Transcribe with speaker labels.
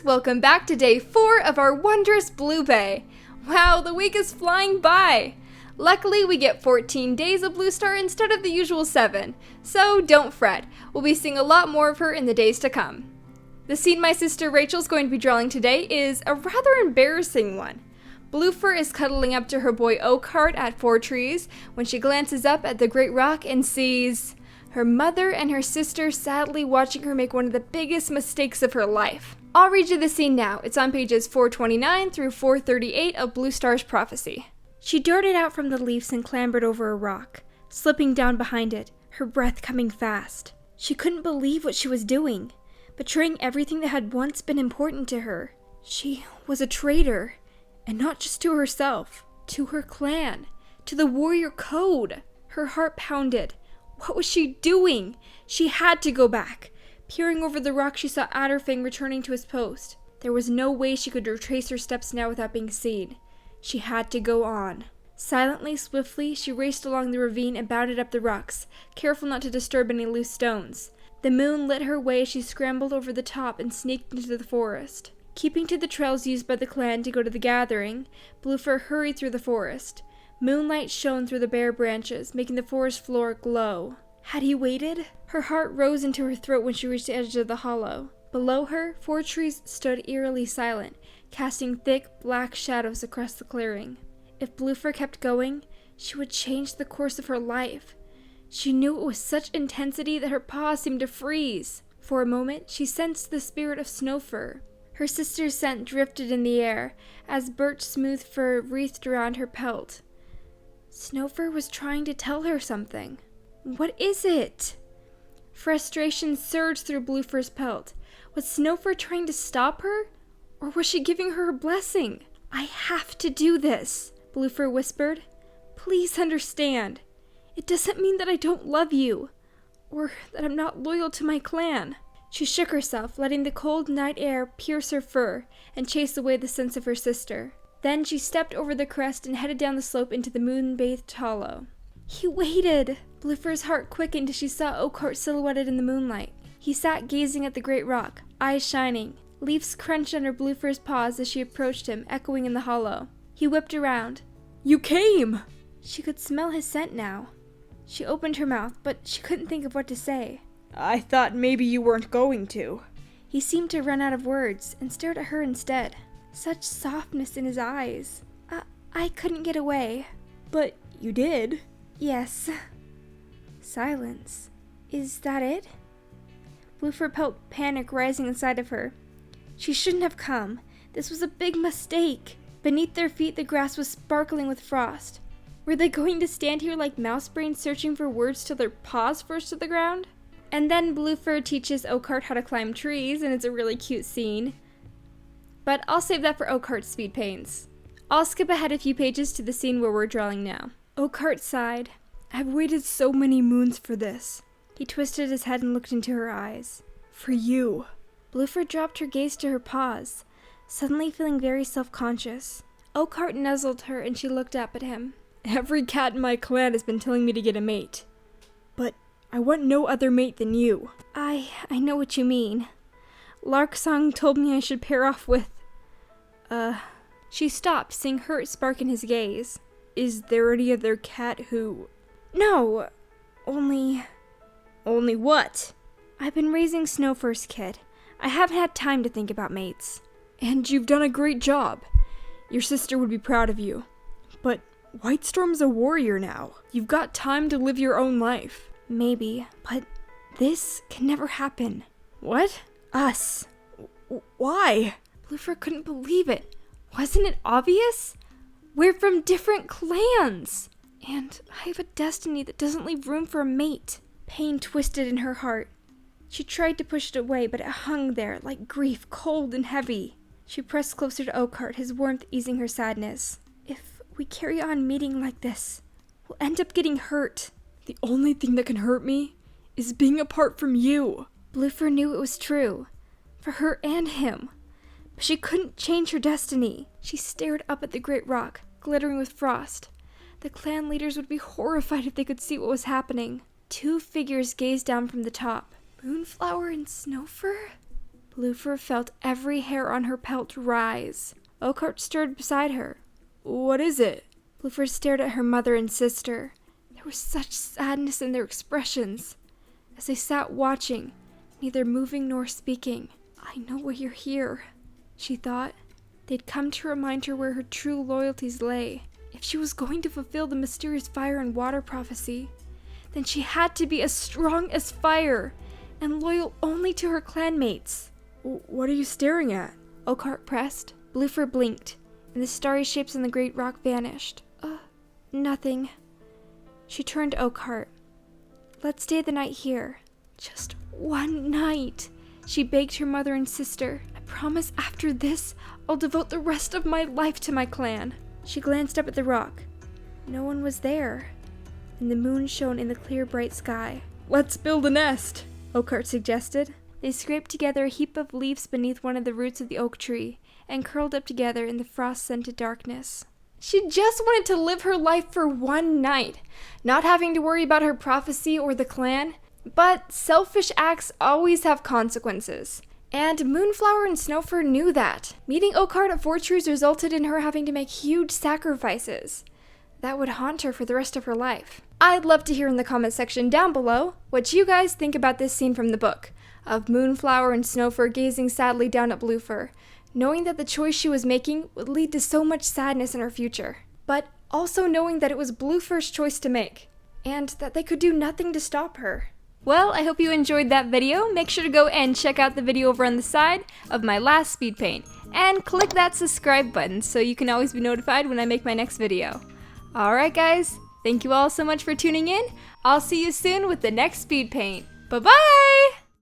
Speaker 1: welcome back to day 4 of our wondrous Blue Bay. Wow, the week is flying by. Luckily, we get 14 days of Bluestar instead of the usual 7, so don't fret, we'll be seeing a lot more of her in the days to come. The scene my sister Rachel's going to be drawing today is a rather embarrassing one. Bluefur is cuddling up to her boy Oakheart at 4 Trees when she glances up at the Great Rock and sees her mother and her sister sadly watching her make one of the biggest mistakes of her life. I'll read you the scene now. It's on pages 429 through 438 of Bluestar's prophecy. She darted out from the leaves and clambered over a rock, slipping down behind it, her breath coming fast. She couldn't believe what she was doing, betraying everything that had once been important to her. She was a traitor, and not just to herself, to her clan, to the warrior code. Her heart pounded. What was she doing? She had to go back. Peering over the rock, she saw Adderfang returning to his post. There was no way she could retrace her steps now without being seen. She had to go on. Silently, swiftly, she raced along the ravine and bounded up the rocks, careful not to disturb any loose stones. The moon lit her way as she scrambled over the top and sneaked into the forest. Keeping to the trails used by the clan to go to the gathering, Bluefur hurried through the forest. Moonlight shone through the bare branches, making the forest floor glow. Had he waited? Her heart rose into her throat when she reached the edge of the hollow. Below her, 4 trees stood eerily silent, casting thick, black shadows across the clearing. If Bluefur kept going, she would change the course of her life. She knew it with such intensity that her paws seemed to freeze. For a moment, she sensed the spirit of Snowfur. Her sister's scent drifted in the air, as birch smooth fur wreathed around her pelt. Snowfur was trying to tell her something. What is it? Frustration surged through Bluefur's pelt. Was Snowfur trying to stop her? Or was she giving her a blessing? I have to do this, Bluefur whispered. Please understand. It doesn't mean that I don't love you, or that I'm not loyal to my clan. She shook herself, letting the cold night air pierce her fur and chase away the sense of her sister. Then she stepped over the crest and headed down the slope into the moon-bathed hollow. He waited! Bluefur's heart quickened as she saw Oakheart silhouetted in the moonlight. He sat gazing at the great rock, eyes shining. Leaves crunched under Bluefur's paws as she approached him, echoing in the hollow. He whipped around. You came! She could smell his scent now. She opened her mouth, but she couldn't think of what to say.
Speaker 2: I thought maybe you weren't going to.
Speaker 1: He seemed to run out of words and stared at her instead. Such softness in his eyes. I couldn't get away.
Speaker 2: But you did.
Speaker 1: Yes. Silence. Is that it? Bluefur felt panic rising inside of her. She shouldn't have come. This was a big mistake. Beneath their feet, the grass was sparkling with frost. Were they going to stand here like mouse brains searching for words till their paws first to the ground? And then Bluefur teaches Oakheart how to climb trees, and it's a really cute scene. But I'll save that for Oakheart's speed paints. I'll skip ahead a few pages to the scene where we're drawing now. Oakheart sighed.
Speaker 2: I've waited so many moons for this.
Speaker 1: He twisted his head and looked into her eyes.
Speaker 2: For you.
Speaker 1: Bluefur dropped her gaze to her paws, suddenly feeling very self-conscious. Oakheart nuzzled her and she looked up at him.
Speaker 2: Every cat in my clan has been telling me to get a mate. But I want no other mate than you.
Speaker 1: I know what you mean. Larksong told me I should pair off with... She stopped, seeing hurt spark in his gaze.
Speaker 2: Is there any other cat who...
Speaker 1: No, only...
Speaker 2: Only what?
Speaker 1: I've been raising Snowfur's kid. I haven't had time to think about mates.
Speaker 2: And you've done a great job. Your sister would be proud of you. But Whitestorm's a warrior now. You've got time to live your own life.
Speaker 1: Maybe, but this can never happen.
Speaker 2: What?
Speaker 1: Us.
Speaker 2: Why?
Speaker 1: Bluefur couldn't believe it. Wasn't it obvious? We're from different clans. And I have a destiny that doesn't leave room for a mate. Pain twisted in her heart. She tried to push it away, but it hung there like grief, cold and heavy. She pressed closer to Oakheart, his warmth easing her sadness. If we carry on meeting like this, we'll end up getting hurt.
Speaker 2: The only thing that can hurt me is being apart from you.
Speaker 1: Bluefur knew it was true, for her and him. But she couldn't change her destiny. She stared up at the great rock, glittering with frost. The clan leaders would be horrified if they could see what was happening. 2 figures gazed down from the top. Moonflower and Snowfur? Bluefur felt every hair on her pelt rise. Oakhart stirred beside her.
Speaker 2: What is it?
Speaker 1: Bluefur stared at her mother and sister. There was such sadness in their expressions. As they sat watching, neither moving nor speaking. I know why you're here, she thought. They'd come to remind her where her true loyalties lay. If she was going to fulfill the mysterious fire and water prophecy, then she had to be as strong as fire and loyal only to her clanmates.
Speaker 2: What are you staring at?
Speaker 1: Oakhart pressed. Bluefur blinked, and the starry shapes on the great rock vanished. Nothing. She turned to Oakhart. Let's stay the night here. Just one night, she begged her mother and sister. I promise after this, I'll devote the rest of my life to my clan. She glanced up at the rock. No one was there, and the moon shone in the clear, bright sky.
Speaker 2: Let's build a nest,
Speaker 1: Oakhart suggested. They scraped together a heap of leaves beneath one of the roots of the oak tree and curled up together in the frost-scented darkness. She just wanted to live her life for one night, not having to worry about her prophecy or the clan. But selfish acts always have consequences. And Moonflower and Snowfur knew that. Meeting Oakhart at Four Trees resulted in her having to make huge sacrifices that would haunt her for the rest of her life. I'd love to hear in the comment section down below what you guys think about this scene from the book, of Moonflower and Snowfur gazing sadly down at Bluefur, knowing that the choice she was making would lead to so much sadness in her future, but also knowing that it was Bluefur's choice to make, and that they could do nothing to stop her. Well, I hope you enjoyed that video. Make sure to go and check out the video over on the side of my last speed paint, and click that subscribe button so you can always be notified when I make my next video. Alright guys, thank you all so much for tuning in. I'll see you soon with the next speed paint. Bye-bye!